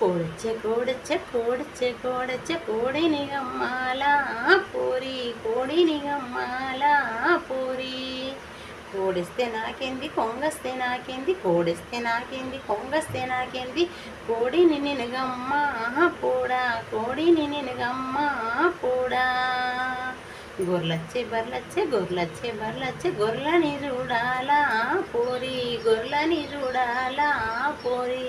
కోడిని గమ్మాల పోరి కోడిని గమ్మాల పోరి కోడిస్తే నాకేంది కొంగస్తే నాకేంది కోడిస్తే నాకేంది కొంగస్తే నాకేంది కోడిని నేను గమ్మ పోడా కోడిని నేను గమ్మ పోడా గొర్లచ్చే బర్లచ్చే గొర్లని చూడాలా పోరి గొర్లని చూడాలా పోరి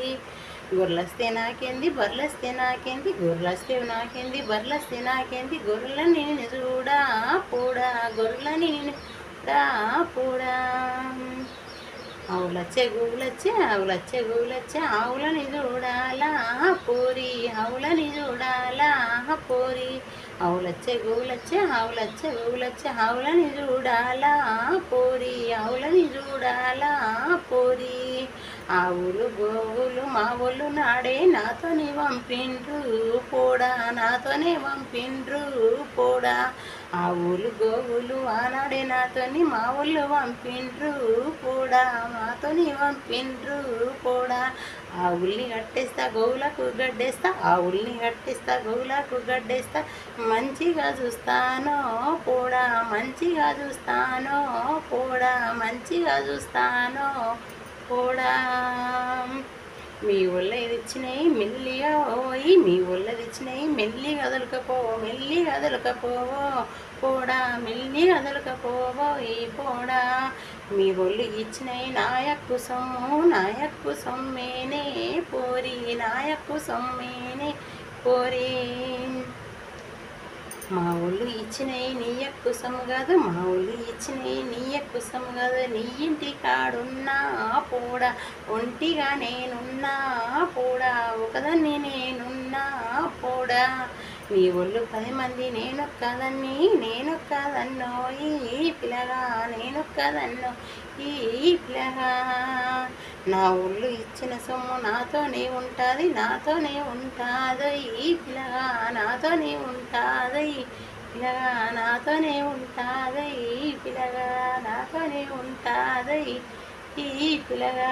గొర్రెలస్తే నాకేంది బర్రెలస్తే నాకేంది గొర్రెలస్తే నాకేంది బర్రెలస్తే నాకేంది గొర్రెలని నేను చూడా పోడా గొర్రెలని నేను పోడా ఆవులచ్చే గోవులచ్చే ఆవులని చూడాలా పోరి ఆవులని చూడాలా పోరి ఆవులచ్చే గోవులచ్చే ఆవులని చూడాలా పోరి ఆవులని చూడాలా పోరి ఆవులు గోవులు మా ఒళ్ళు నాడే నాతోనే పంపిండ్రు పోడా నాతోనే పంపిండ్రు పోడా ఆవులు గోవులు ఆనాడే నాతోని మా ఒళ్ళు పంపిండ్రు పోడా మాతోని పంపిండ్రు పోడా ఆవుల్ని కట్టేస్తా గోవులకు గడ్డేస్తా ఆవుల్ని కట్టేస్తా గోవులకు గడ్డేస్తా మంచిగా చూస్తానో పోడా మంచిగా చూస్తానో పోడా మంచిగా చూస్తానో పోడా మీ ఒళ్ళది ఇచ్చినాయి మెల్లిగా పోయి మీ ఒళ్ళది ఇచ్చినాయి మెల్లి కదలకపోవో పోడా మెల్లి కదలకపోవో ఈ పోడా మీ ఒళ్ళు ఇచ్చినాయి నాయక్కు సొమ్మేనే పోరి నాయక్కు సొమ్మేనే పోరి మా ఒళ్ళు ఇచ్చినాయి నీయక్కు సొమ్ము కాదు మా ఒళ్ళు ఇచ్చినాయి నీయక్కు సొమ్ము కాదు నీ ఇంటి కాడున్నా పోడా ఒంటిగా నేనున్నా పోడా ఒకదాన్ని నేనున్నా పోడా నీ ఒళ్ళు 10 మంది నేను కాదన్నో ఈ పిల్లగా నేను కాదన్నో ఈ పిల్లగా నా ఒళ్ళు ఇచ్చిన సొమ్ము నాతోనే ఉంటుంది ఈ పిల్లగా నాతోనే ఉంటుంది పిల్లగా నాతోనే ఉంటుంది పిల్లగా నాతోనే ఉంటుంది ఈ పిల్లగా